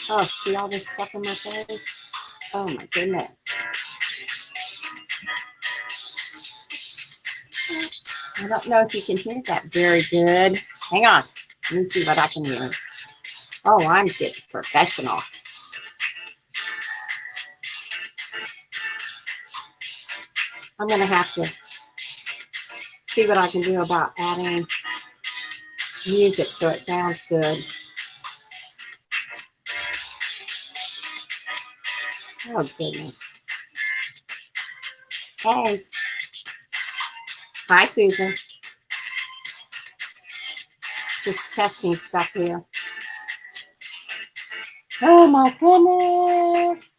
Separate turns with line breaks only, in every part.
Oh, see all this stuff in my face? Oh my goodness. I don't know if you can hear that very good. Hang on. Let me see what I can hear. Oh, I'm getting professional. I'm going to have to see what I can do about adding music so it sounds good. Oh, goodness. Hey. Hi, Susan. Just testing stuff here. Oh, my goodness.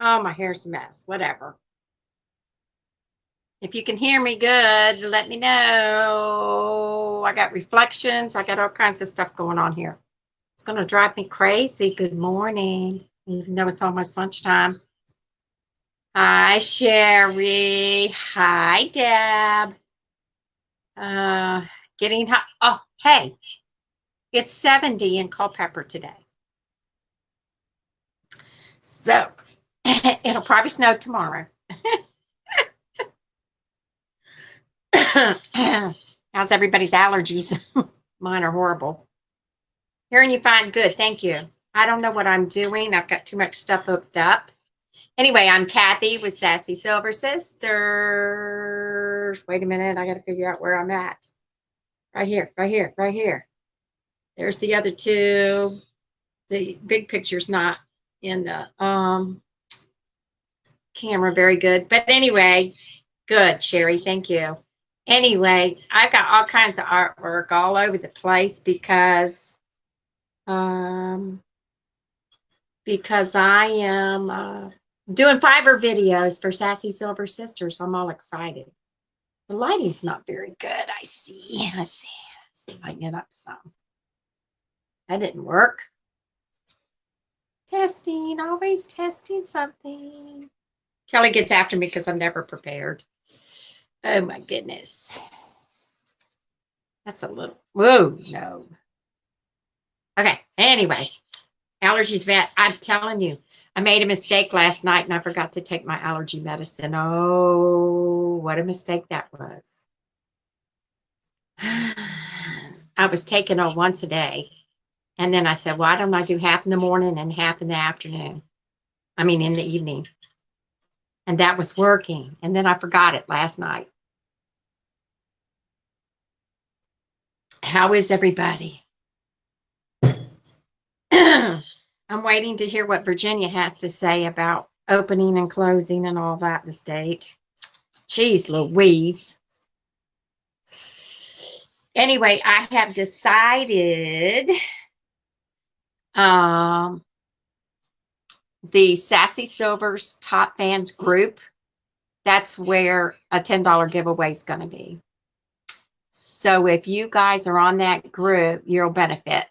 Oh, my hair's a mess. Whatever. If you can hear me good, let me know. I got reflections. I got all kinds of stuff going on here. It's going to drive me crazy. Good morning, even though it's almost lunchtime. Hi, Sherry. Hi, Deb. Getting hot. Oh, hey, it's 70 in Culpeper today. So it'll probably snow tomorrow. How's everybody's allergies? Mine are horrible. Hearing you fine. Good. Thank you. I don't know what I'm doing. I've got too much stuff hooked up. Anyway, I'm Cathy with Sassy Silver Sisters. Wait a minute. I got to figure out where I'm at. Right here, right here, right here. There's the other two. The big picture's not in the camera very good. But anyway, good, Sherry. Thank you. Anyway, I've got all kinds of artwork all over the place because I am doing Fiverr videos for Sassy Silver Sisters. I'm all excited. The lighting's not very good. I see. Let's see if I can get up some. That didn't work. Testing, always testing something. Kelly gets after me because I'm never prepared. Oh my goodness. That's a little, whoa, no. Okay, anyway, allergies vet. I'm telling you, I made a mistake last night and I forgot to take my allergy medicine. Oh, what a mistake that was. I was taking it once a day. And then I said, why don't I do half in the morning and half in the afternoon? I mean, in the evening. And that was working. And then I forgot it last night. How is everybody? I'm waiting to hear what Virginia has to say about opening and closing and all that in the state. Jeez Louise. Anyway, I have decided the Sassy Silver's Top Fans group, that's where a $10 giveaway is going to be. So if you guys are on that group, you'll benefit.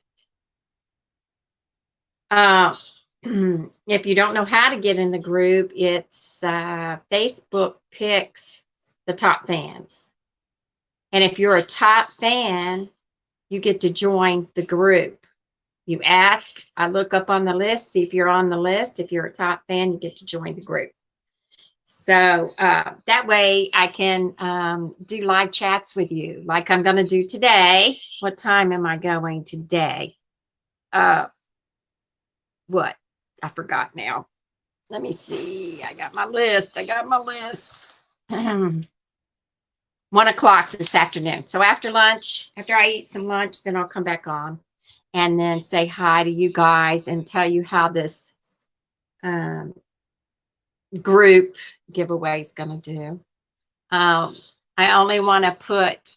If you don't know how to get in the group, it's Facebook picks the top fans. And if you're a top fan, you get to join the group. You ask, I look up on the list, see if you're on the list. If you're a top fan, you get to join the group. So that way I can do live chats with you like I'm going to do today. What time am I going today? What? I forgot now. Let me see. I got my list. 1 o'clock this afternoon. So after lunch, after I eat some lunch, then I'll come back on and then say hi to you guys and tell you how this group giveaway is going to do. I only want to put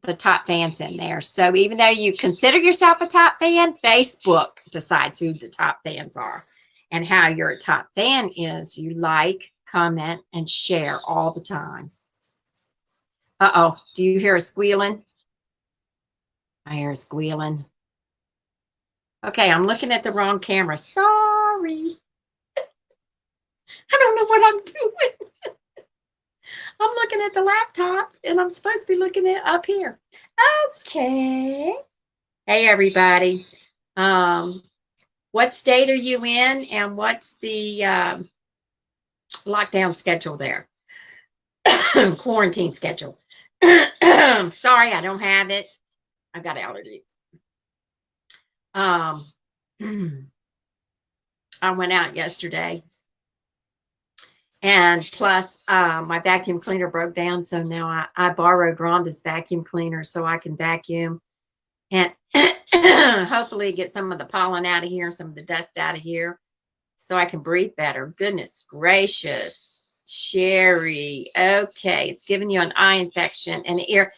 the top fans in there. So even though you consider yourself a top fan, Facebook decides who the top fans are. And how you're a top fan is you like, comment, and share all the time. Uh-oh, do you hear a squealing? I hear a squealing. Okay, I'm looking at the wrong camera. Sorry. I don't know what I'm doing. I'm looking at the laptop and I'm supposed to be looking at up here. Okay. Hey, everybody. What state are you in, and what's the lockdown schedule there? Quarantine schedule. Sorry, I don't have it. I've got allergies. I went out yesterday, and plus my vacuum cleaner broke down, so now I borrowed Rhonda's vacuum cleaner so I can vacuum and hopefully get some of the pollen out of here, some of the dust out of here, so I can breathe better. Goodness gracious, Sherry. Okay, it's giving you an eye infection and ear.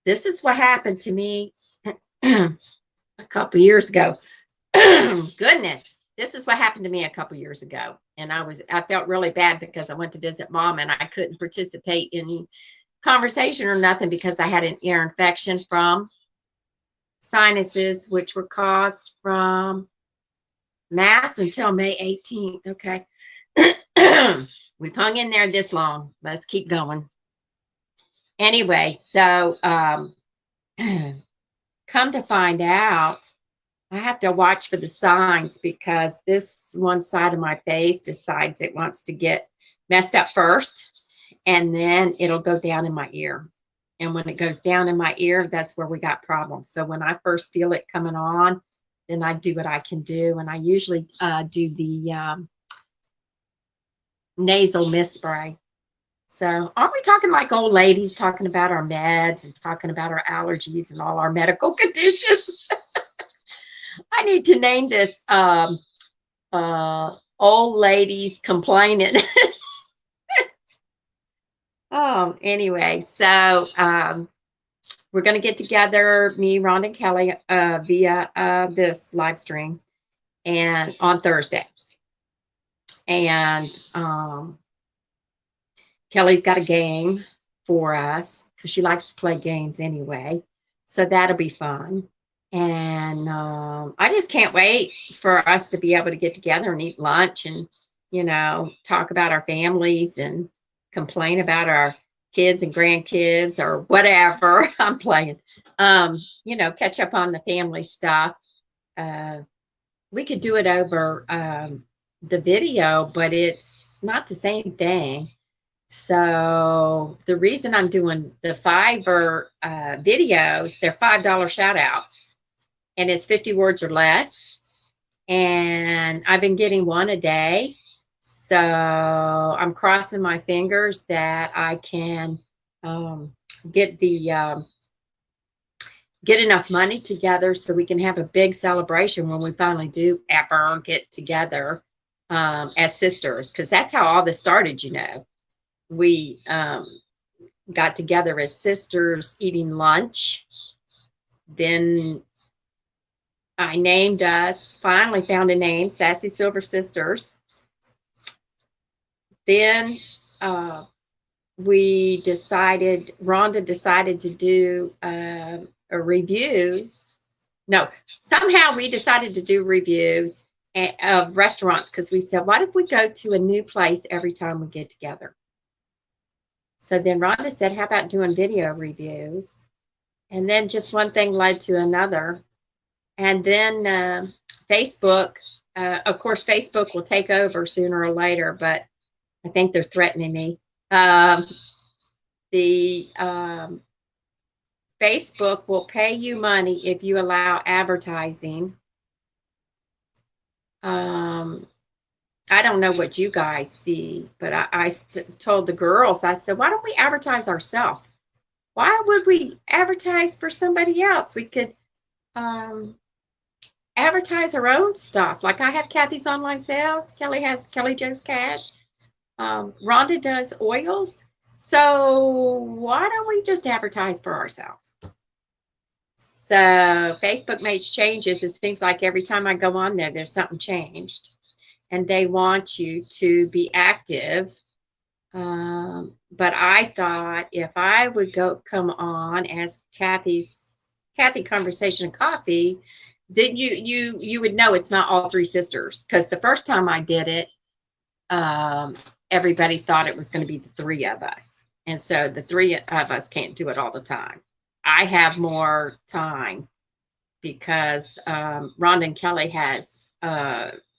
This is what happened to me a couple years ago. Goodness, this is what happened to me a couple years ago, and I felt really bad because I went to visit Mom and I couldn't participate in any conversation or nothing because I had an ear infection from sinuses, which were caused from Mass until May 18th. Okay. We've hung in there this long. Let's keep going. Anyway, so come to find out, I have to watch for the signs because this one side of my face decides it wants to get messed up first, and then it'll go down in my ear. And when it goes down in my ear, that's where we got problems. So when I first feel it coming on, then I do what I can do. And I usually do the nasal mist spray. So aren't we talking like old ladies, talking about our meds and talking about our allergies and all our medical conditions? I need to name this old ladies complaining. Anyway, so we're going to get together, me, Rhonda, and Kelly, via this live stream, and on Thursday. And Kelly's got a game for us because she likes to play games anyway. So that'll be fun. And I just can't wait for us to be able to get together and eat lunch and, you know, talk about our families and complain about our kids and grandkids or whatever. I'm playing, you know, catch up on the family stuff. We could do it over the video, but it's not the same thing. So the reason I'm doing the Fiverr videos, they're $5 shout outs, and it's 50 words or less. And I've been getting one a day. So I'm crossing my fingers that I can get enough money together so we can have a big celebration when we finally do ever get together as sisters, because that's how all this started, you know. We got together as sisters eating lunch. Then I named us, finally found a name, Sassy Silver Sisters. Then we decided, Rhonda decided to do reviews. No, somehow we decided to do reviews of restaurants because we said, what if we go to a new place every time we get together? So then Rhonda said, how about doing video reviews? And then just one thing led to another. And then Facebook, of course, Facebook will take over sooner or later, but I think they're threatening me. Facebook will pay you money if you allow advertising. I don't know what you guys see, but I told the girls, I said, why don't we advertise ourselves? Why would we advertise for somebody else? We could advertise our own stuff. Like I have Cathy's online sales. Kelly has Kelly Joe's Cash. Rhonda does oils. So why don't we just advertise for ourselves? So Facebook makes changes. It seems like every time I go on there, there's something changed. And they want you to be active. But I thought if I would come on as Cathy Conversation and Coffee, then you would know it's not all three sisters. Because the first time I did it, everybody thought it was going to be the three of us. And so the three of us can't do it all the time. I have more time because Rhonda and Kelly has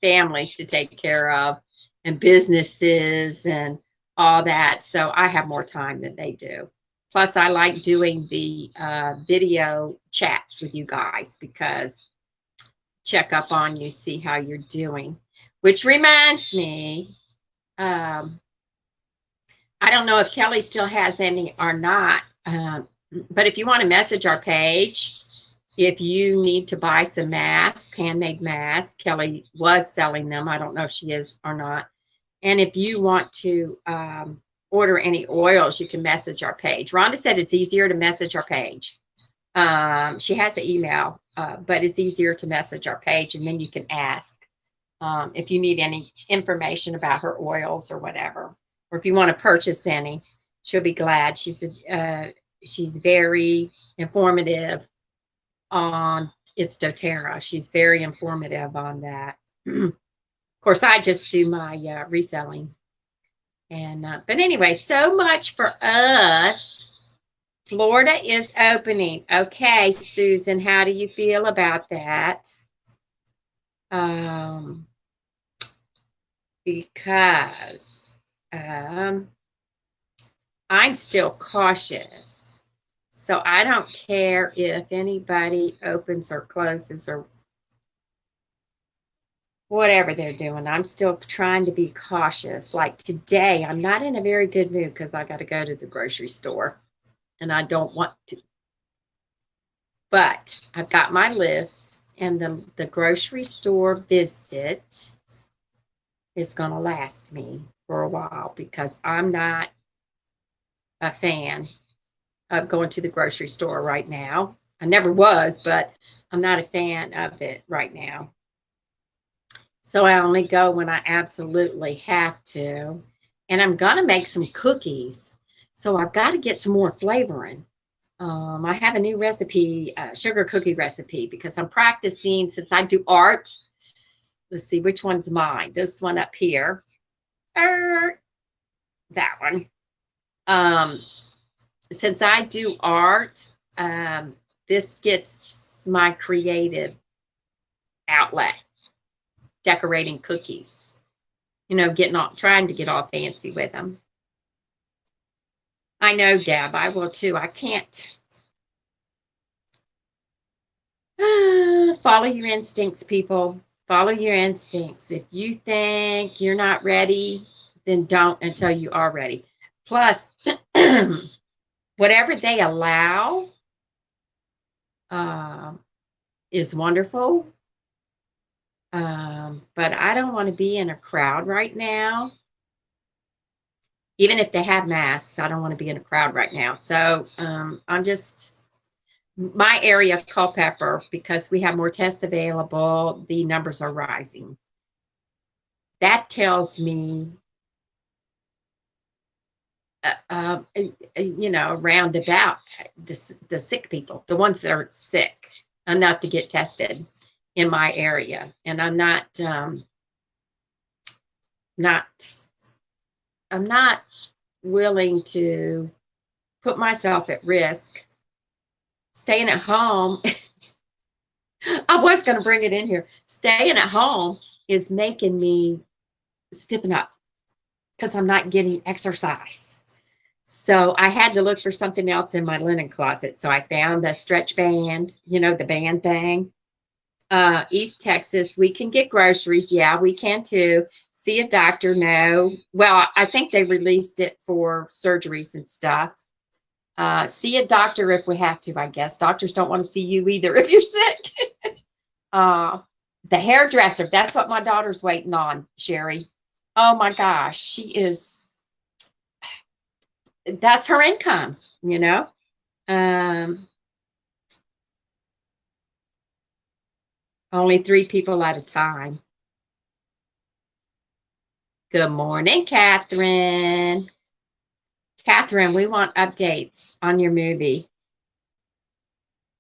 families to take care of and businesses and all that. So I have more time than they do. Plus, I like doing the video chats with you guys because check up on you, see how you're doing. Which reminds me, I don't know if Kelly still has any or not, but if you want to message our page, if you need to buy some masks, handmade masks, Kelly was selling them. I don't know if she is or not. And if you want to order any oils, you can message our page. Rhonda said it's easier to message our page. She has an email, but it's easier to message our page, and then you can ask if you need any information about her oils or whatever, or if you want to purchase any. She'll be glad. She's very informative on it's doTERRA. She's very informative on that. Of course, I just do my reselling. And but anyway, so much for us. Florida is opening. Okay, Susan, how do you feel about that? Because I'm still cautious. So I don't care if anybody opens or closes or whatever they're doing. I'm still trying to be cautious. Like today, I'm not in a very good mood because I got to go to the grocery store and I don't want to. But I've got my list, and the grocery store visit is going to last me for a while because I'm not a fan of going to the grocery store right now. I never was, but I'm not a fan of it right now. So I only go when I absolutely have to. And I'm going to make some cookies. So I've got to get some more flavoring. I have a new recipe, sugar cookie recipe, because I'm practicing since I do art. Let's see, which one's mine? This one up here. That one. Since I do art, this gets my creative outlet, decorating cookies, you know, trying to get all fancy with them. I know, Deb, I will too. I can't. Follow your instincts, people. Follow your instincts. If you think you're not ready, then don't until you are ready. Plus, whatever they allow is wonderful. But I don't want to be in a crowd right now. Even if they have masks, I don't want to be in a crowd right now. So I'm just, my area, Culpeper, because we have more tests available, the numbers are rising. That tells me, you know, around about the sick people, the ones that are sick enough to get tested in my area. And I'm not willing to put myself at risk. Staying at home, I was going to bring it in here. Staying at home is making me stiffen up because I'm not getting exercise. So I had to look for something else in my linen closet. So I found the stretch band, you know, the band thing. East Texas, we can get groceries. Yeah, we can too. See a doctor? No. Well, I think they released it for surgeries and stuff. See a doctor if we have to, I guess. Doctors don't want to see you either if you're sick. The hairdresser, that's what my daughter's waiting on, Sherry. Oh my gosh, she is, that's her income, you know. Only 3 people at a time. Good morning, Catherine. Catherine, we want updates on your movie.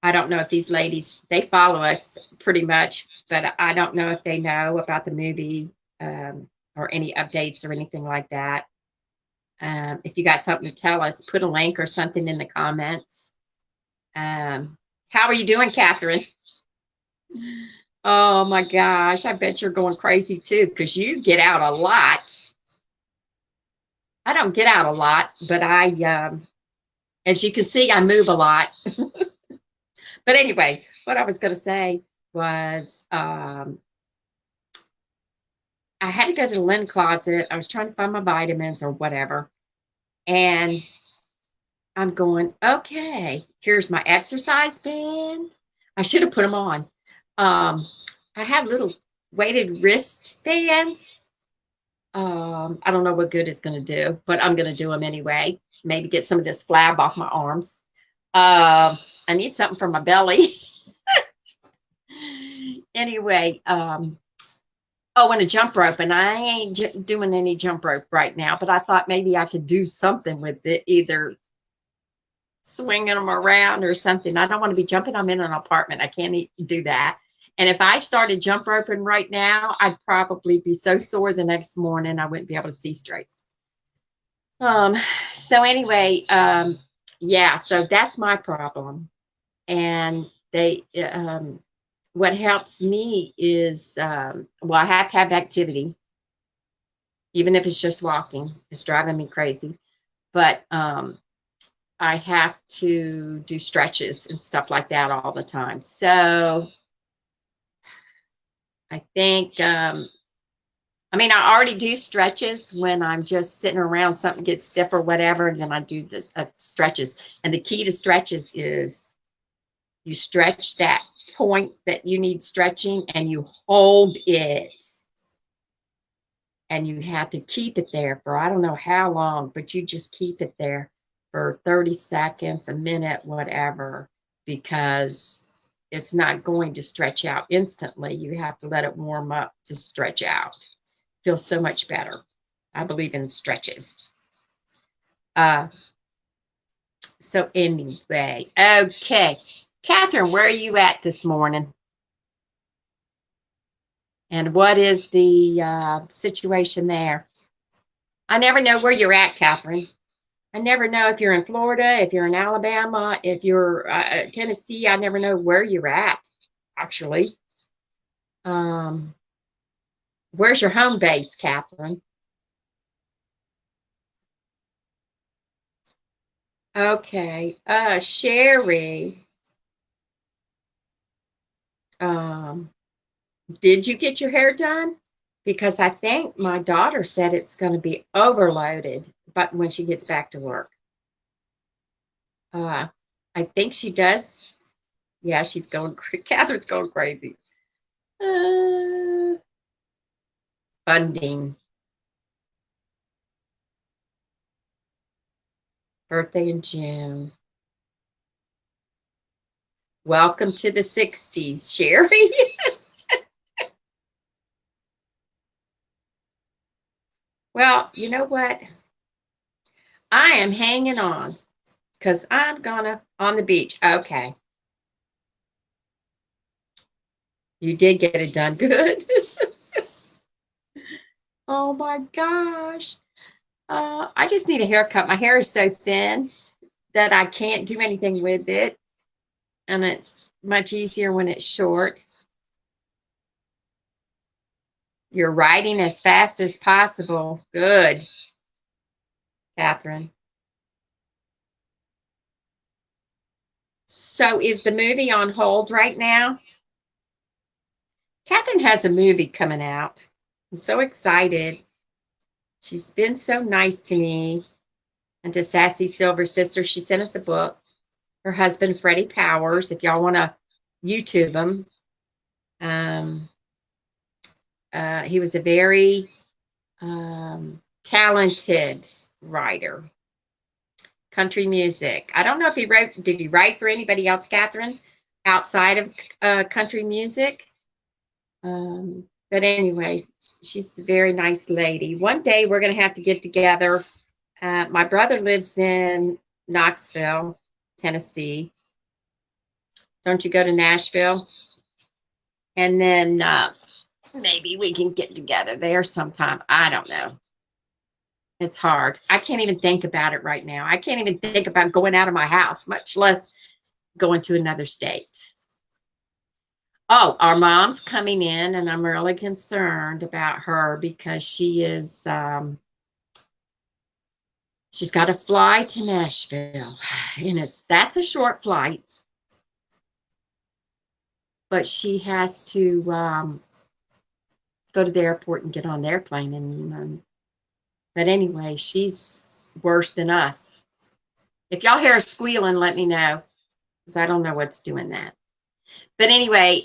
I don't know if these ladies, they follow us pretty much, but I don't know if they know about the movie or any updates or anything like that. If you got something to tell us, put a link or something in the comments. How are you doing, Catherine? Oh my gosh, I bet you're going crazy too, because you get out a lot. I don't get out a lot, but as you can see, I move a lot. But anyway, what I was going to say was I had to go to the linen closet. I was trying to find my vitamins or whatever. And I'm going, okay, here's my exercise band. I should have put them on. I had little weighted wrist bands. I don't know what good it's going to do, but I'm going to do them anyway. Maybe get some of this flab off my arms. I need something for my belly. Anyway, oh, and a jump rope, and I ain't doing any jump rope right now, but I thought maybe I could do something with it, either swinging them around or something. I don't want to be jumping. I'm in an apartment. I can't do that. And if I started jump roping right now, I'd probably be so sore the next morning I wouldn't be able to see straight. So anyway, yeah, so that's my problem. And they what helps me is well, I have to have activity, even if it's just walking. It's driving me crazy. But I have to do stretches and stuff like that all the time. So I think, I mean, I already do stretches when I'm just sitting around, something gets stiff or whatever, and then I do this stretches. And the key to stretches is you stretch that point that you need stretching and you hold it. And you have to keep it there for I don't know how long, but you just keep it there for 30 seconds, a minute, whatever, because it's not going to stretch out instantly. You have to let it warm up to stretch out. Feels so much better. I believe in stretches. So anyway, okay. Catherine, where are you at this morning? And what is the situation there? I never know where you're at, Catherine. I never know if you're in Florida, if you're in Alabama, if you're Tennessee. I never know where you're at, actually. Where's your home base, Catherine? Okay. Sherry. Did you get your hair done? Because I think my daughter said it's going to be overloaded, but when she gets back to work. I think she does. Yeah, she's going, Catherine's going crazy. Funding. Birthday in June. Welcome to the 60s, Sherry. Well, you know what? I am hanging on because I'm gonna on the beach. Okay. You did get it done. Good. Oh my gosh. I just need a haircut. My hair is so thin that I can't do anything with it. And it's much easier when it's short. You're writing as fast as possible. Good, Catherine. So is the movie on hold right now? Catherine has a movie coming out. I'm so excited. She's been so nice to me and to Sassy Silver's sister. She sent us a book. Her husband, Freddie Powers, if y'all want to YouTube him. He was a very talented writer. Country music. I don't know if he wrote, did he write for anybody else, Catherine, outside of country music? But anyway, she's a very nice lady. One day we're going to have to get together. My brother lives in Knoxville, Tennessee. Don't you go to Nashville? And then maybe we can get together there sometime. I don't know. It's hard. I can't even think about it right now. I can't even think about going out of my house, much less going to another state. Oh, our mom's coming in, and I'm really concerned about her because she is, she's got to fly to Nashville, and that's a short flight, but she has to go to the airport and get on the airplane. And but anyway, she's worse than us. If y'all hear her squealing, let me know, because I don't know what's doing that. But anyway,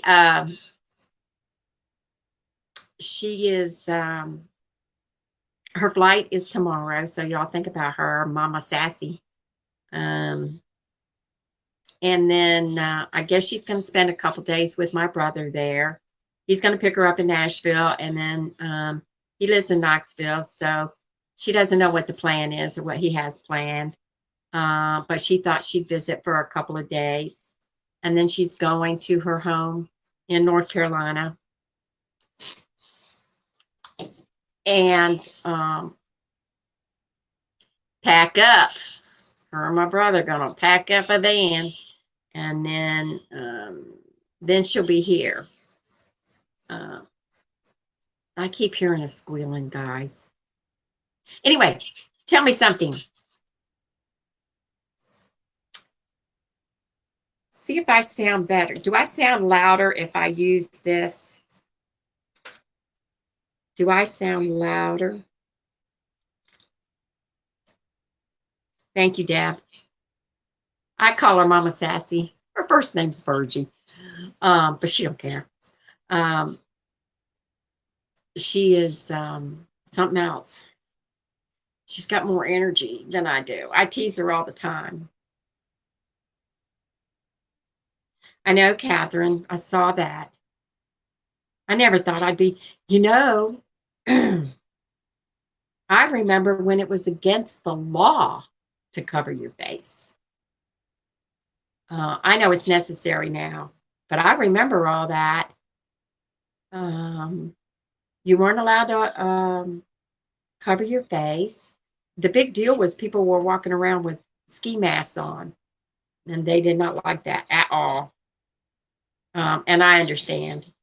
she is, her flight is tomorrow, so y'all think about her, Mama Sassy. And then I guess she's going to spend a couple days with my brother there. He's going to pick her up in Nashville, and then he lives in Knoxville, so she doesn't know what the plan is or what he has planned. But she thought she'd visit for a couple of days, and then she's going to her home in North Carolina. And pack up. Her and my brother gonna pack up a van, and then she'll be here. I keep hearing a squealing, guys. Anyway, tell me something. See if I sound better. Do I sound louder if I use this? Do I sound louder? Thank you, Deb. I call her Mama Sassy. Her first name's Virgie, but she don't care. She is something else. She's got more energy than I do. I tease her all the time. I know, Catherine. I saw that. I never thought I'd be, I remember when it was against the law to cover your face. I know it's necessary now, but I remember all that. You weren't allowed to cover your face. The big deal was people were walking around with ski masks on, and they did not like that at all. And I understand.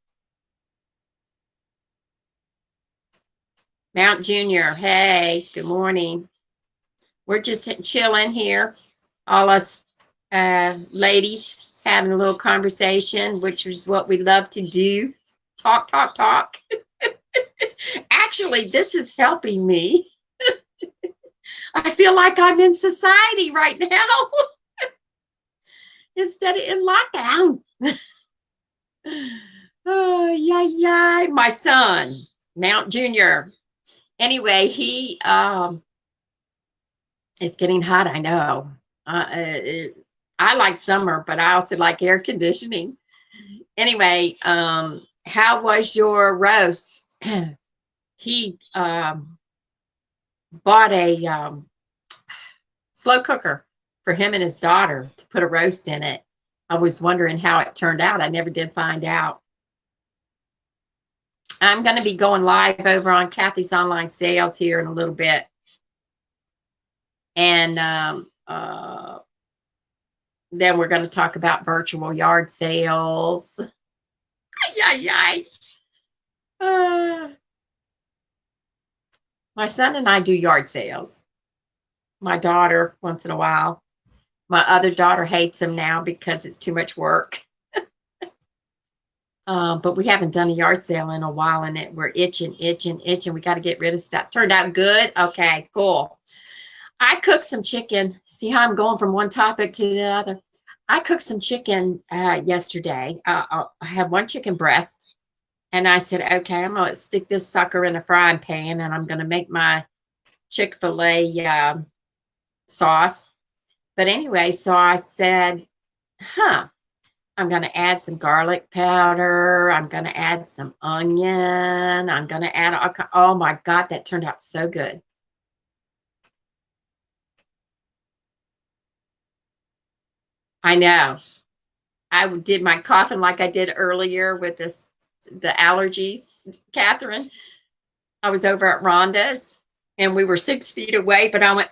Mount Junior, hey, good morning. We're just chilling here, all us ladies having a little conversation, which is what we love to do. Talk, talk, talk. Actually, this is helping me. I feel like I'm in society right now instead of in lockdown. Oh, yeah. My son, Mount Junior. Anyway, he it's getting hot, I know. I like summer, but I also like air conditioning. Anyway, how was your roast? He bought a slow cooker for him and his daughter to put a roast in it. I was wondering how it turned out. I never did find out. I'm going to be going live over on Cathy's online sales here in a little bit. And then we're going to talk about virtual yard sales. My son and I do yard sales. My daughter once in a while. My other daughter hates them now because it's too much work. But we haven't done a yard sale in a while, and we're itching. We got to get rid of stuff. Turned out good? Okay, cool. I cooked some chicken. See how I'm going from one topic to the other? I cooked some chicken yesterday. I had one chicken breast, and I said, okay, I'm going to stick this sucker in a frying pan, and I'm going to make my Chick-fil-A sauce. But anyway, so I said, I'm going to add some garlic powder. I'm going to add some onion. I'm going to add, oh my God, that turned out so good. I know. I did my coughing like I did earlier with the allergies, Catherine. I was over at Rhonda's, and we were 6 feet away, but I went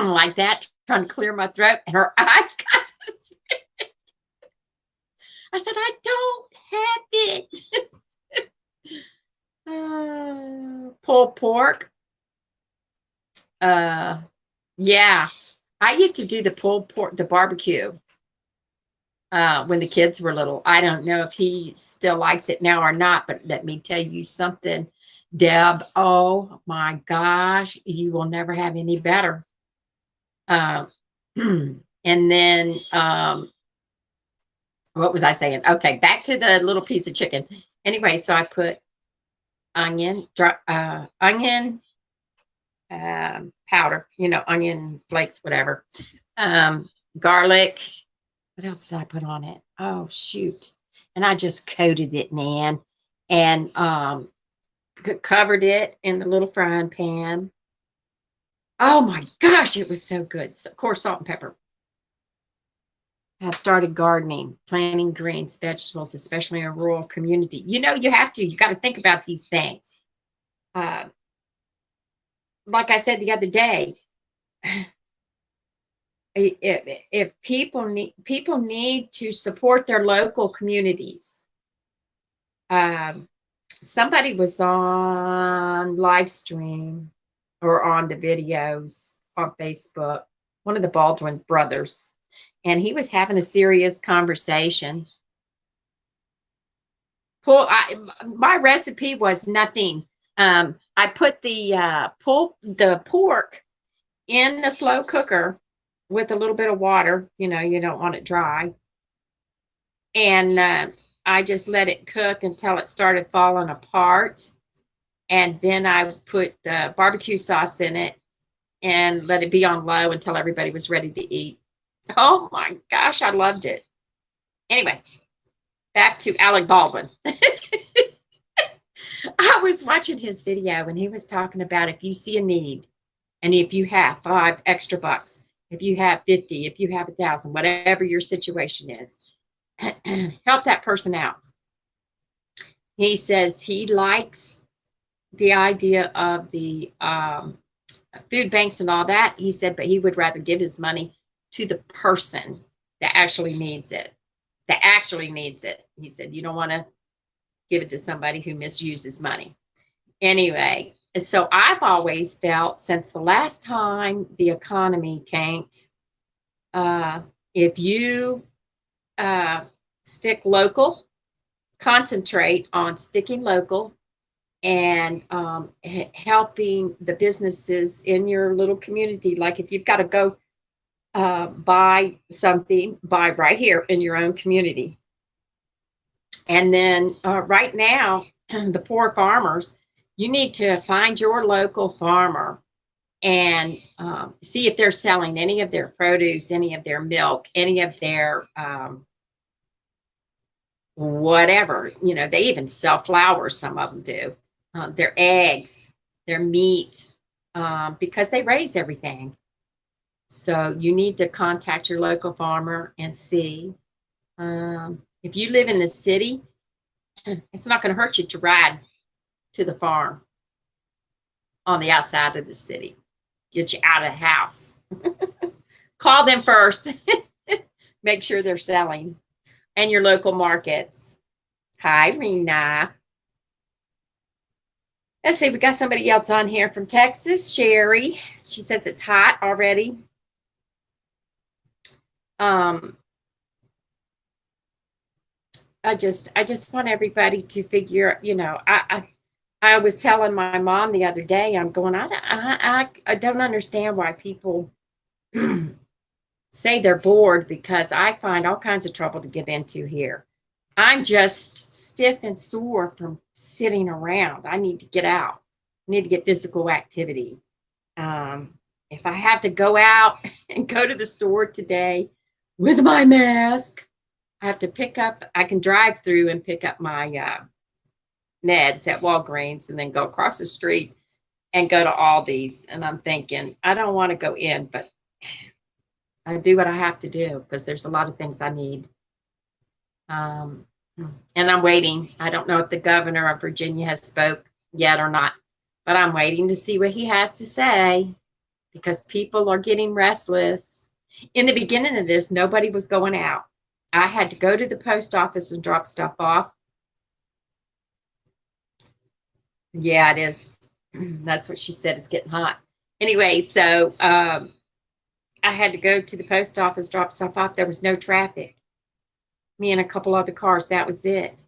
like that, trying to clear my throat, and her eyes got I said, I don't have it. Pulled pork. Yeah. I used to do the pulled pork, the barbecue, when the kids were little. I don't know if he still likes it now or not, but let me tell you something, Deb. Oh my gosh, you will never have any better. Uh, and then, what was I saying? Okay, back to the little piece of chicken. Anyway, so I put onion, onion powder, onion flakes, whatever. Garlic. What else did I put on it? Oh, shoot. And I just coated it, man, and covered it in the little frying pan. Oh my gosh, it was so good. So, of course, salt and pepper. I've started gardening, planting greens, vegetables, especially in a rural community. You have to. You got to think about these things. Uh, like I said the other day, if people need to support their local communities. Somebody was on live stream or on the videos on Facebook, one of the Baldwin brothers, and he was having a serious conversation. My recipe was nothing. I put the pork in the slow cooker with a little bit of water. You don't want it dry. And I just let it cook until it started falling apart. And then I put the barbecue sauce in it and let it be on low until everybody was ready to eat. Oh my gosh, I loved it. Anyway, back to Alec Baldwin. I was watching his video and he was talking about if you see a need and if you have $5 extra, if you have 50, if you have 1,000, whatever your situation is, help that person out. He says he likes the idea of the food banks and all that. He said, but he would rather give his money to the person that actually needs it. He said, you don't want to give it to somebody who misuses money. Anyway, so I've always felt since the last time the economy tanked, if you stick local, concentrate on sticking local and helping the businesses in your little community. Like if you've got to go buy something, buy right here in your own community. And then right now, the poor farmers, you need to find your local farmer and see if they're selling any of their produce, any of their milk, any of their whatever. They even sell flowers, some of them do. Their eggs, their meat, because they raise everything. So you need to contact your local farmer and see. If you live in the city, it's not going to hurt you to ride to the farm on the outside of the city. Get you out of the house. Call them first. Make sure they're selling. And your local markets. Hi, Rena. Let's see, we got somebody else on here from Texas, Sherry. She says it's hot already. I just want everybody to figure, I was telling my mom the other day, I'm going, I don't understand why people say they're bored, because I find all kinds of trouble to get into here. I'm just stiff and sore from sitting around. I need to get out. I need to get physical activity. If I have to go out and go to the store today with my mask, I have to I can drive through and pick up my meds at Walgreens and then go across the street and go to Aldi's. And I'm thinking, I don't want to go in, but I do what I have to do because there's a lot of things I need. And I'm waiting. I don't know if the governor of Virginia has spoke yet or not, but I'm waiting to see what he has to say because people are getting restless. In the beginning of this, nobody was going out. I had to go to the post office and drop stuff off. Yeah, it is. That's what she said. It's getting hot. Anyway, so I had to go to the post office, drop stuff off. There was no traffic. Me and a couple other cars. That was it.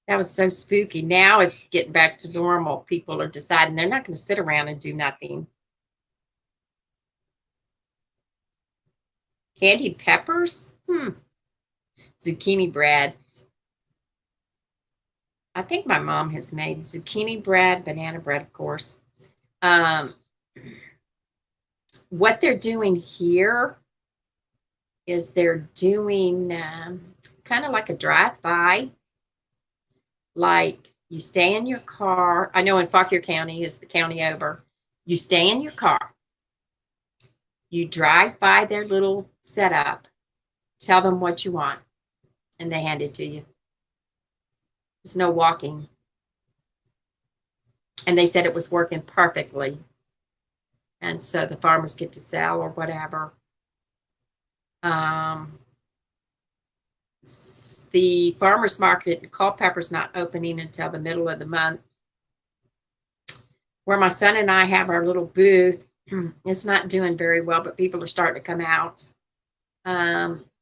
That was so spooky. Now it's getting back to normal. People are deciding they're not going to sit around and do nothing. Candied peppers? Zucchini bread. I think my mom has made zucchini bread, banana bread, of course. What they're doing here is they're doing kind of like a drive-by. Like you stay in your car. I know in Fauquier County is the county over. You stay in your car. You drive by their little setup. Tell them what you want, and they hand it to you. There's no walking. And they said it was working perfectly. And so the farmers get to sell or whatever. The farmers market in Culpeper's not opening until the middle of the month. Where my son and I have our little booth, it's not doing very well, but people are starting to come out.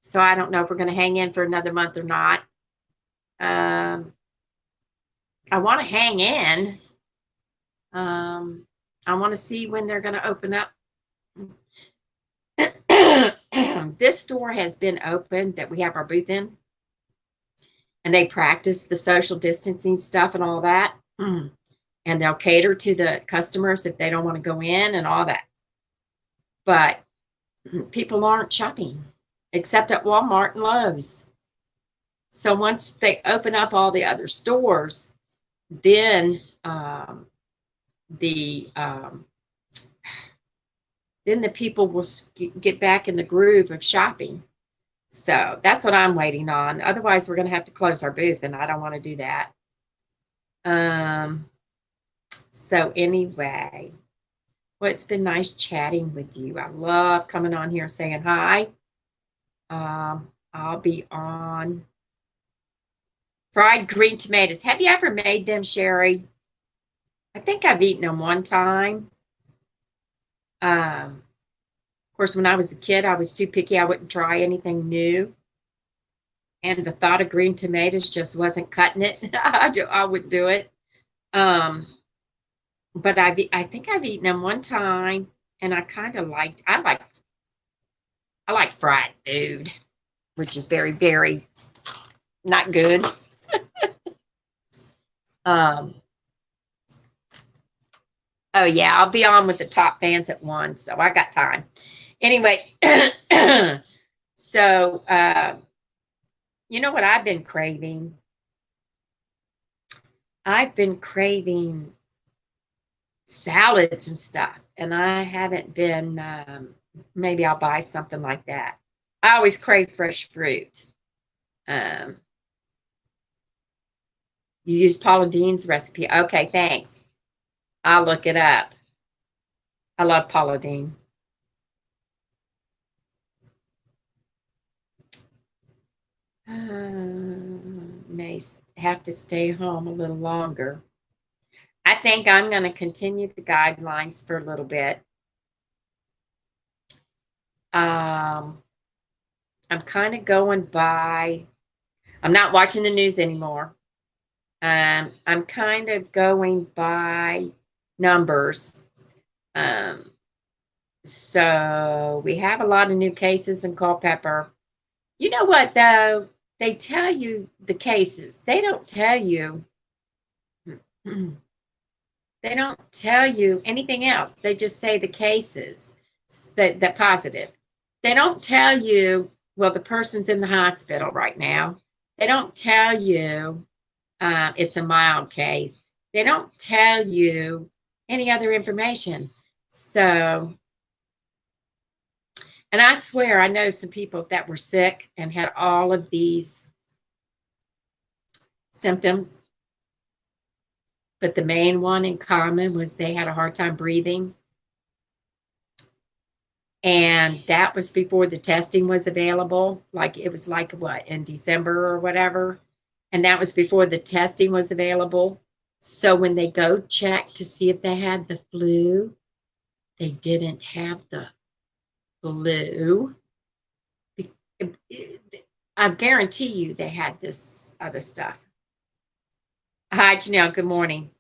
So I don't know if we're going to hang in for another month or not. I want to hang in. I want to see when they're going to open up. This store has been open that we have our booth in, and they practice the social distancing stuff and all that. And they'll cater to the customers if they don't want to go in and all that. But people aren't shopping except at Walmart and Lowe's. So once they open up all the other stores, then the people will get back in the groove of shopping. So that's what I'm waiting on. Otherwise, we're going to have to close our booth, and I don't want to do that. So anyway, well, it's been nice chatting with you. I love coming on here saying hi. I'll be on fried green tomatoes. Have you ever made them, Sherry? I think I've eaten them one time. Of course, when I was a kid, I was too picky. I wouldn't try anything new. And the thought of green tomatoes just wasn't cutting it. I wouldn't do it. But I think I've eaten them one time, and I kind of I like fried food, which is very, very not good. Oh yeah, I'll be on with the top fans at 1, so I got time. Anyway, so you know what I've been craving? I've been craving salads and stuff, and I haven't been. Maybe I'll buy something like that. I always crave fresh fruit. You use Paula Deen's recipe. Okay, thanks. I'll look it up. I love Paula Deen. May have to stay home a little longer. I think I'm going to continue the guidelines for a little bit. I'm kind of going by, I'm not watching the news anymore. I'm kind of going by numbers. So we have a lot of new cases in Culpeper. You know what, though? They tell you the cases. They don't tell you. They don't tell you anything else. They just say the cases that positive. They don't tell you, well, the person's in the hospital right now. They don't tell you it's a mild case. They don't tell you any other information. So, and I swear I know some people that were sick and had all of these symptoms. But the main one in common was they had a hard time breathing. And that was before the testing was available. Like it was like what, in December or whatever. And that was before the testing was available. So when they go check to see if they had the flu, they didn't have the flu. I guarantee you they had this other stuff. Hi, Janelle. Good morning.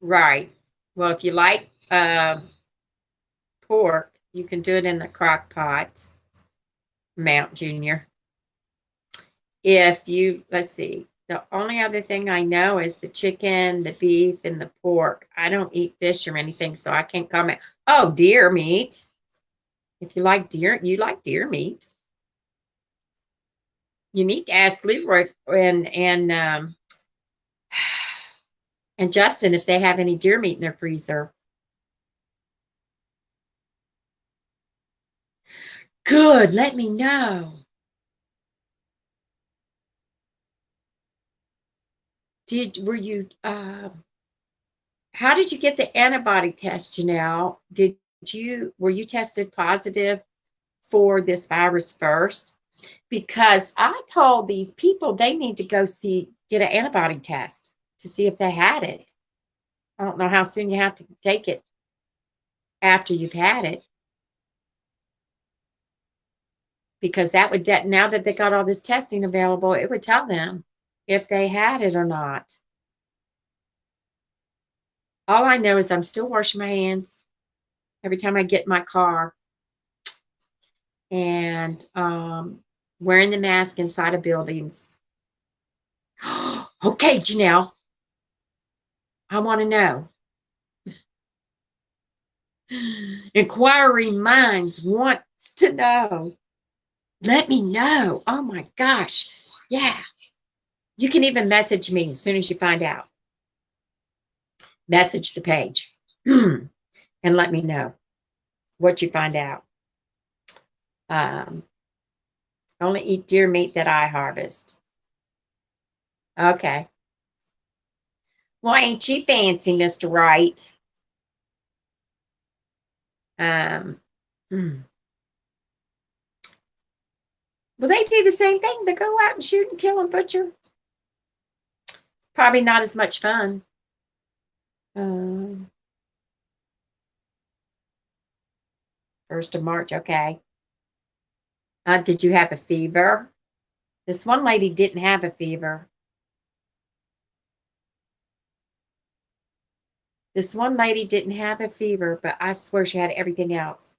Right. Well, if you like pork, you can do it in the crock pot, Mount Junior. If you, let's see, the only other thing I know is the chicken, the beef, and the pork. I don't eat fish or anything, so I can't comment. Oh, deer meat. If you like deer, you like deer meat. You need to ask Leroy and Justin if they have any deer meat in their freezer. Good. Let me know. Were you how did you get the antibody test, Janelle? Were you tested positive for this virus first? Because I told these people they need to go get an antibody test to see if they had it. I don't know how soon you have to take it after you've had it. Because that would, now that they got all this testing available, it would tell them if they had it or not. All I know is I'm still washing my hands every time I get in my car and wearing the mask inside of buildings. Okay, Janelle, I want to know. Inquiring minds wants to know. Let me know. Oh my gosh. Yeah. You can even message me as soon as you find out. Message the page and let me know what you find out. Only eat deer meat that I harvest. Okay. Well, ain't you fancy, Mr. Wright? Hmm. Well, they do the same thing. They go out and shoot and kill and butcher. Probably not as much fun. 1st of March, okay. Did you have a fever? This one lady didn't have a fever. This one lady didn't have a fever, but I swear she had everything else.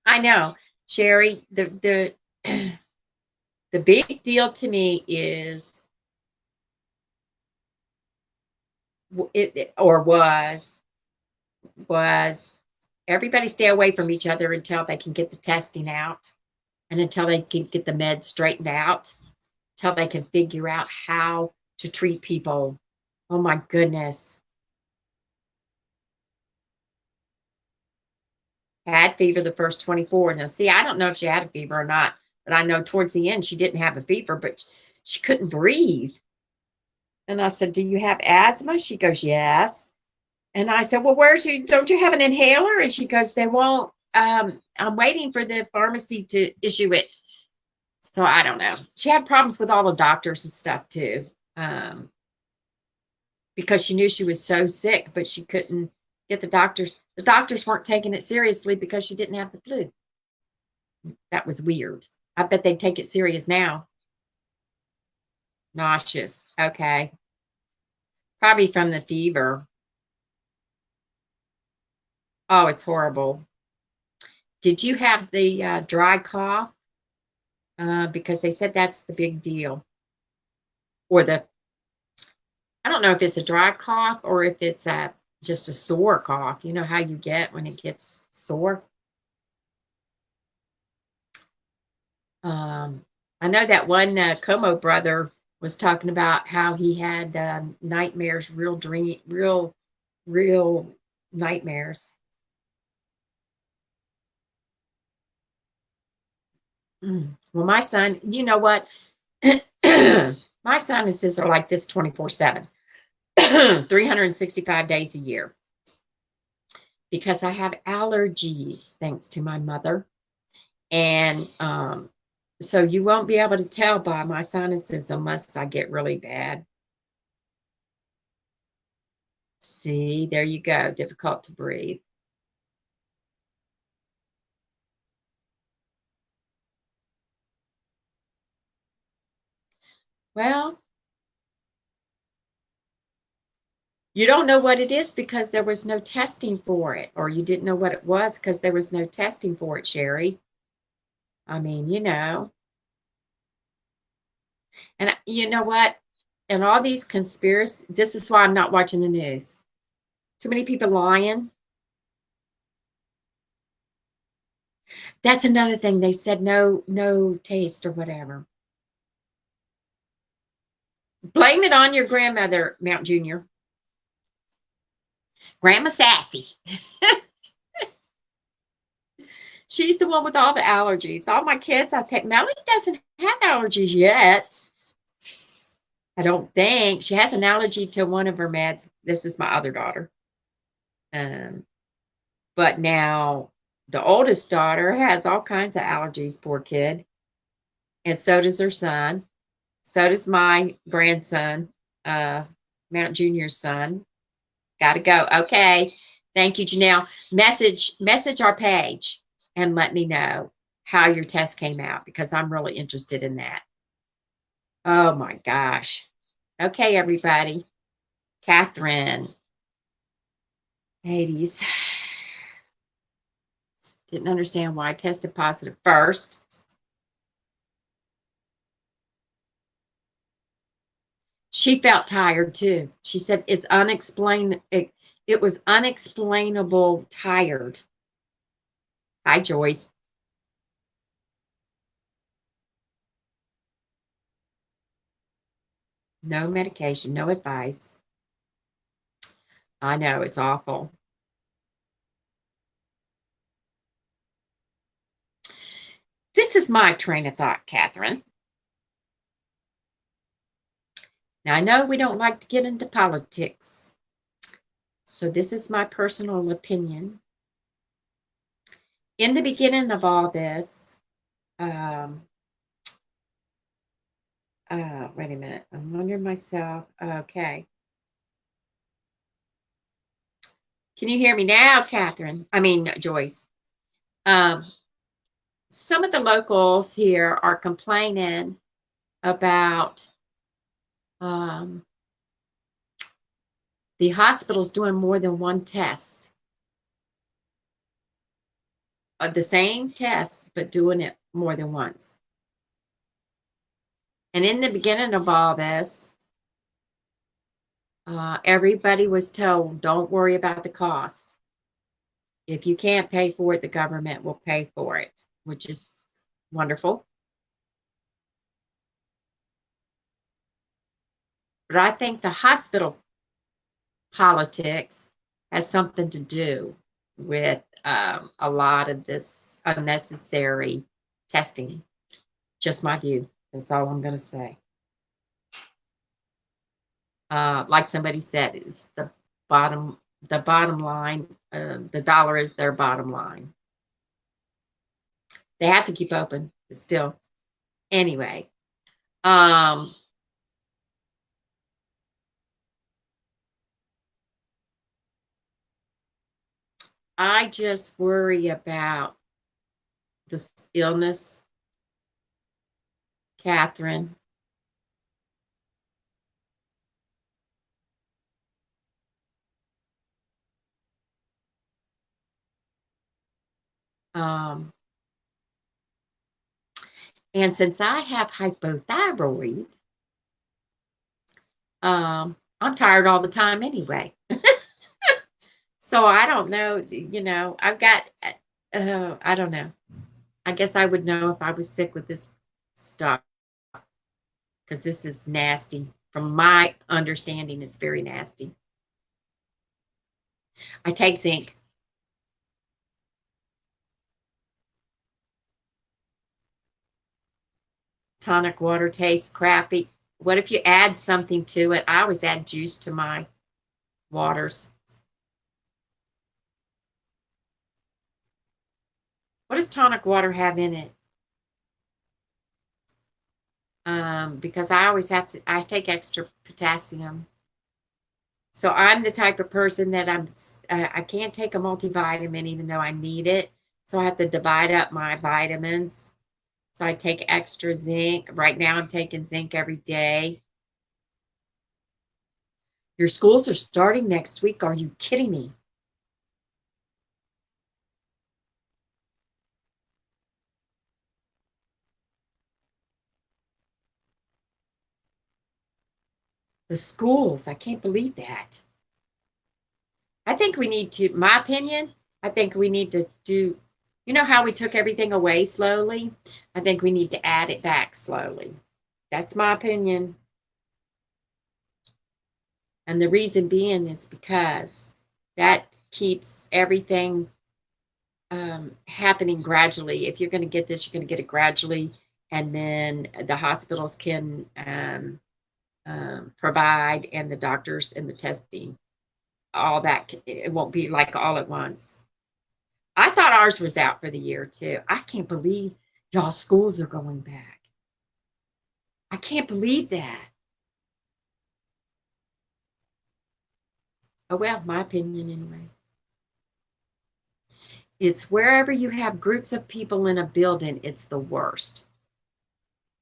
I know, Sherry, the the big deal to me is was everybody stay away from each other until they can get the testing out and until they can get the meds straightened out, until they can figure out how to treat people. Oh my goodness. Had fever the first 24. Now, see, I don't know if she had a fever or not, but I know towards the end she didn't have a fever, but she couldn't breathe. And I said, "Do you have asthma?" She goes, "Yes." And I said, "Well, don't you have an inhaler?" And she goes, "They won't. I'm waiting for the pharmacy to issue it." So I don't know. She had problems with all the doctors and stuff too, because she knew she was so sick, but she couldn't get the doctors. The doctors weren't taking it seriously because she didn't have the flu. That was weird. I bet they'd take it serious now. Nauseous. Okay. Probably from the fever. Oh, it's horrible. Did you have the dry cough? Because they said that's the big deal. Or I don't know if it's a dry cough or if it's just a sore cough. You know how you get when it gets sore? I know that one Como brother was talking about how he had nightmares, real nightmares. Well, my son, you know what? My sinuses are like this 24/7, 365 days a year, because I have allergies thanks to my mother. And so you won't be able to tell by my sinuses unless I get really bad. See, there you go. Difficult to breathe. Well, you don't know what it is because there was no testing for it, or you didn't know what it was because there was no testing for it, Sherry. I mean, and you know what? And all these conspiracy, this is why I'm not watching the news. Too many people lying. That's another thing. They said no taste or whatever. Blame it on your grandmother, Mount Junior. Grandma Sassy. She's the one with all the allergies. All my kids, I think, Melanie doesn't have allergies yet. I don't think. She has an allergy to one of her meds. This is my other daughter. But now the oldest daughter has all kinds of allergies, poor kid. And so does her son. So does my grandson, Mount Junior's son. Got to go. Okay. Thank you, Janelle. Message our page and let me know how your test came out, because I'm really interested in that. Oh my gosh. Okay, everybody. Catherine. Hades. Didn't understand why I tested positive first. She felt tired too. She said it's unexplained. It was unexplainable tired. Hi, Joyce. No medication, no advice. I know, it's awful. This is my train of thought, Catherine. Now, I know we don't like to get into politics, so this is my personal opinion. In the beginning of all this, wait a minute. I'm wondering myself. Okay. Can you hear me now, Catherine? I mean, Joyce. Some of the locals here are complaining about the hospitals doing more than one test. The same test, but doing it more than once. And in the beginning of all this, everybody was told, don't worry about the cost. If you can't pay for it, the government will pay for it, which is wonderful. But I think the hospital politics has something to do with a lot of this unnecessary testing. Just my view. That's all I'm going to say. Like somebody said, it's the bottom line. The dollar is their bottom line. They have to keep open, but still. Anyway, I just worry about this illness, Catherine. And since I have hypothyroid, I'm tired all the time anyway. So I don't know, I've got, I don't know. I guess I would know if I was sick with this stuff, because this is nasty. From my understanding, it's very nasty. I take zinc. Tonic water tastes crappy. What if you add something to it? I always add juice to my waters. What does tonic water have in it? Because I always have to, I take extra potassium. So I'm the type of person that I can't take a multivitamin even though I need it. So I have to divide up my vitamins. So I take extra zinc. Right now I'm taking zinc every day. Your schools are starting next week. Are you kidding me? The schools, I can't believe that. I think we need to, my opinion, I think we need to do, you know how we took everything away slowly? I think we need to add it back slowly. That's my opinion. And the reason being is because that keeps everything happening gradually. If you're going to get this, you're going to get it gradually. And then the hospitals can provide, and the doctors and the testing, all that. It won't be like all at once. I thought ours was out for the year too. I can't believe y'all schools are going back. I can't believe that. Oh, well, my opinion anyway. It's wherever you have groups of people in a building, it's the worst.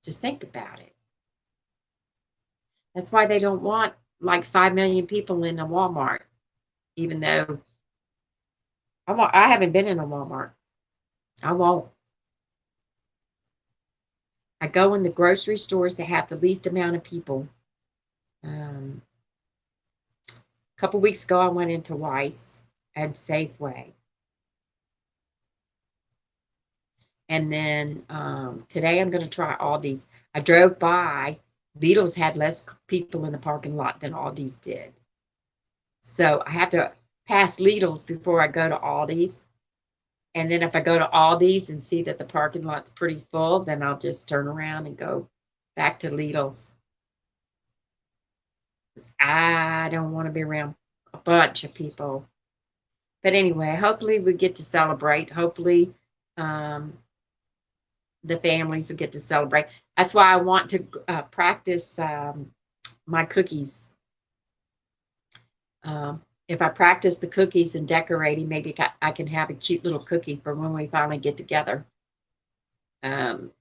Just think about it. That's why they don't want like 5 million people in a Walmart, even though I haven't been in a Walmart. I won't. I go in the grocery stores that have the least amount of people. A couple weeks ago, I went into Weiss and Safeway. And then today I'm going to try Aldi's. I drove by. Lidl's had less people in the parking lot than Aldi's did. So I have to pass Lidl's before I go to Aldi's. And then if I go to Aldi's and see that the parking lot's pretty full, then I'll just turn around and go back to Lidl's. I don't want to be around a bunch of people. But anyway, hopefully we get to celebrate. Hopefully the families will get to celebrate. That's why I want to practice my cookies. If I practice the cookies and decorating, maybe I can have a cute little cookie for when we finally get together. And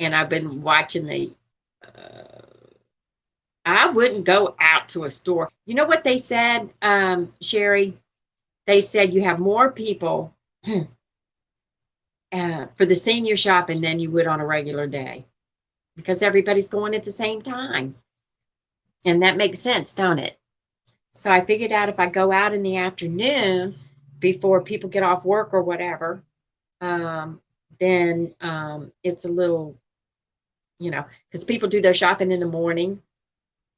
I've been watching the, I wouldn't go out to a store. You know what they said, Sherry? They said you have more people for the senior shopping than you would on a regular day because everybody's going at the same time. And that makes sense, don't it? So I figured out if I go out in the afternoon before people get off work or whatever, then it's a little, you know, because people do their shopping in the morning.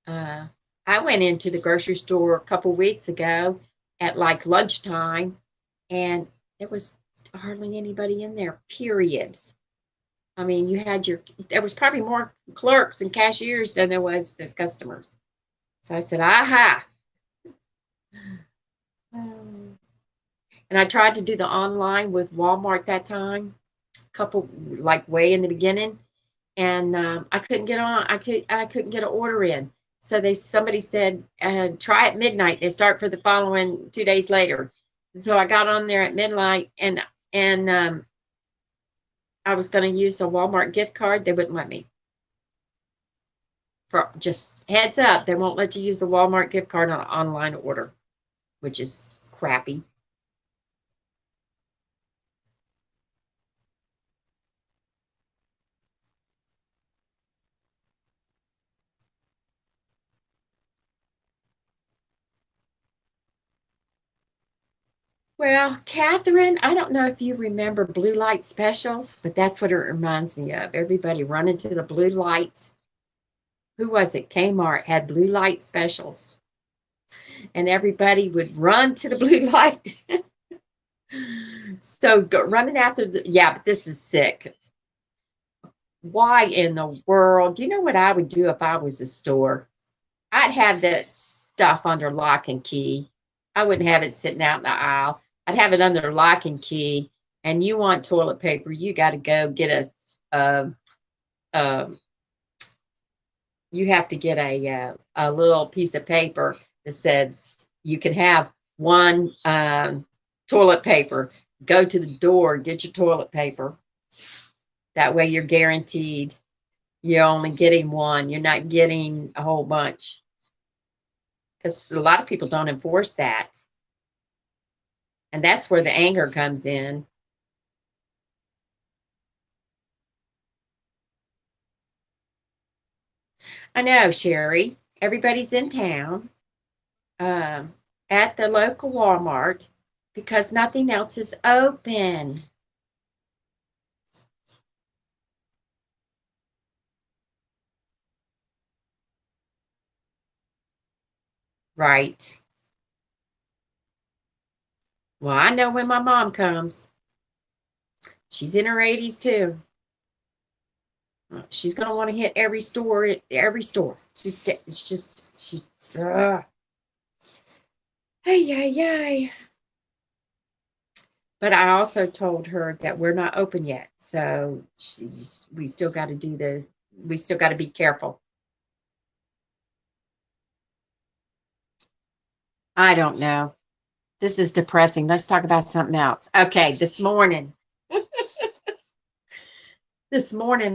I went into the grocery store a couple weeks ago at like lunchtime, and there was hardly anybody in there, period. I mean, there was probably more clerks and cashiers than there was the customers. So I said, aha. And I tried to do the online with Walmart that time, like way in the beginning, and I couldn't get on. I couldn't get an order in. So somebody said, try at midnight. They start for the following 2 days later. So I got on there at midnight, and I was going to use a Walmart gift card. They wouldn't let me. For just heads up, they won't let you use a Walmart gift card on an online order, which is crappy. Well, Catherine, I don't know if you remember blue light specials, but that's what it reminds me of. Everybody running to the blue lights. Who was it? Kmart had blue light specials. And everybody would run to the blue light. So running after yeah, but this is sick. why in the world? You know what I would do if I was a store? I'd have that stuff under lock and key. I wouldn't have it sitting out in the aisle. I'd have it under lock and key. And you want toilet paper, you got to go get a you have to get a little piece of paper that says you can have one toilet paper. Go to the door, get your toilet paper. That way you're guaranteed you're only getting one. You're not getting a whole bunch. Because a lot of people don't enforce that. And that's where the anger comes in. I know, Sherry. Everybody's in town at the local Walmart because nothing else is open. Right. Well, I know when my mom comes. She's in her 80s too. She's going to want to hit every store. It's just, she's, hey, ay. But I also told her that we're not open yet. So we still got to we still got to be careful. I don't know. This is depressing. Let's talk about something else. Okay, this morning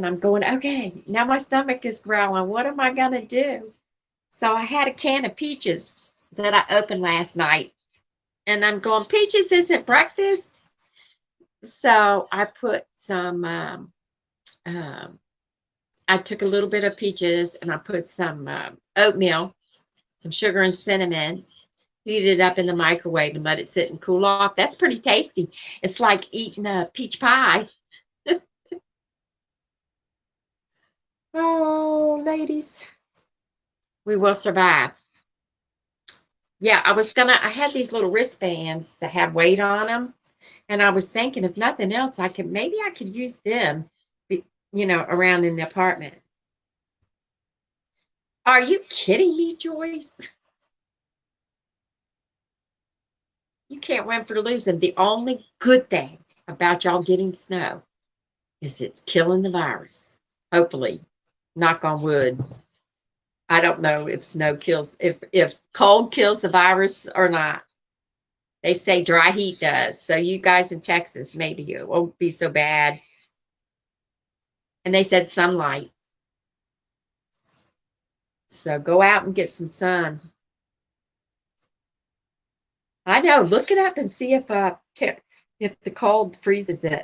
I'm going, okay, now my stomach is growling. What am I going to do? So I had a can of peaches that I opened last night. And I'm going, peaches isn't breakfast. So I put some, I took a little bit of peaches and I put some oatmeal, some sugar and cinnamon, heat it up in the microwave and let it sit and cool off. That's pretty tasty. It's like eating a peach pie. Oh, ladies, we will survive. Yeah, I had these little wristbands that have weight on them. And I was thinking, if nothing else, maybe I could use them, around in the apartment. Are you kidding me, Joyce? You can't win for losing. The only good thing about y'all getting snow is it's killing the virus. Hopefully, knock on wood. I don't know if snow kills, if cold kills the virus or not. They say dry heat does. So you guys in Texas, maybe it won't be so bad. And they said sunlight. So go out and get some sun. I know. Look it up and see if the cold freezes it.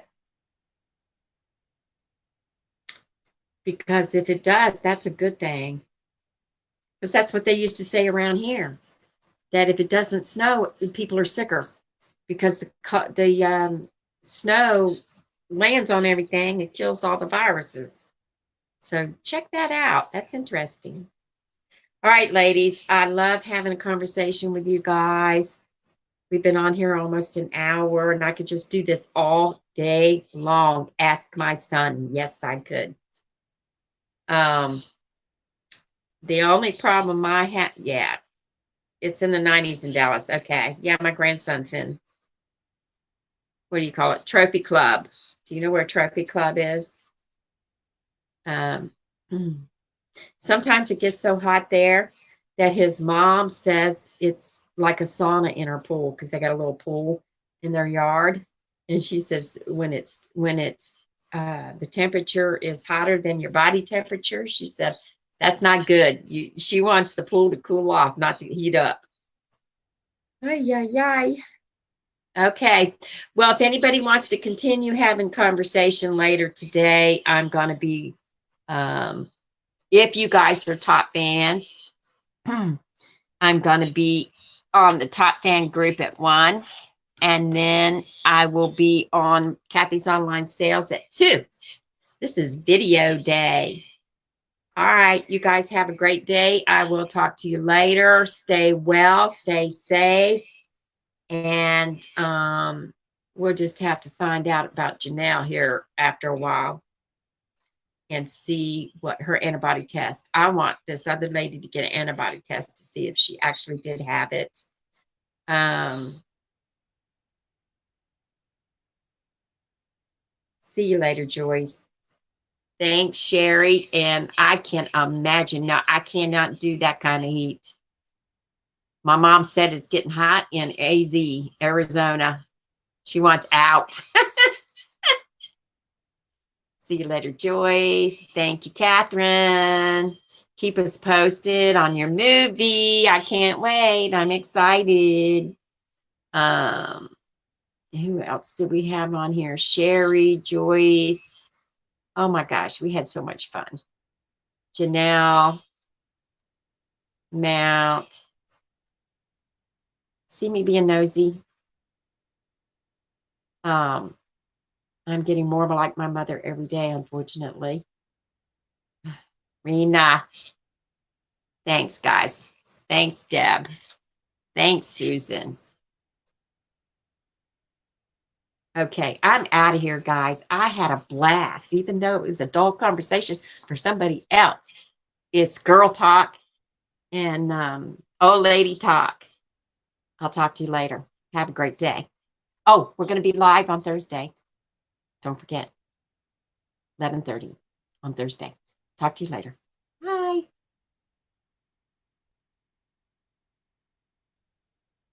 Because if it does, that's a good thing. Because that's what they used to say around here. That if it doesn't snow, people are sicker. Because the snow lands on everything, it kills all the viruses. So check that out. That's interesting. All right, ladies. I love having a conversation with you guys. We've been on here almost an hour, and I could just do this all day long. Ask my son. Yes, I could. The only problem I have, yeah, it's in the 90s in Dallas. Okay. Yeah, my grandson's in, what do you call it? Trophy Club. Do you know where Trophy Club is? Sometimes it gets so hot there that his mom says it's like a sauna in her pool because they got a little pool in their yard. And she says when the temperature is hotter than your body temperature, she said, that's not good. She wants the pool to cool off, not to heat up. Ay, ay, ay. Okay. Well, if anybody wants to continue having conversation later today, I'm going to be, if you guys are top fans, I'm going to be on the top fan group at 1. And then I will be on Cathy's Online Sales at 2. This is video day. All right, you guys have a great day. I will talk to you later. Stay well, stay safe. And we'll just have to find out about Janelle here after a while. and see what her antibody test. I want this other lady to get an antibody test to see if she actually did have it. See you later, Joyce. Thanks, Sherry. And I can imagine. No, I cannot do that kind of heat. My mom said it's getting hot in AZ, Arizona. She wants out. See you later, Joyce. Thank you, Catherine. Keep us posted on your movie. I can't wait. I'm excited. Who else did we have on here? Sherry, Joyce. Oh my gosh, we had so much fun. Janelle, Mount. See me being nosy. I'm getting more like my mother every day, unfortunately. Rena. Thanks, guys. Thanks, Deb. Thanks, Susan. Okay, I'm out of here, guys. I had a blast, even though it was a dull conversation for somebody else. It's girl talk and old lady talk. I'll talk to you later. Have a great day. Oh, we're going to be live on Thursday. Don't forget, 11:30 on Thursday. Talk to you later.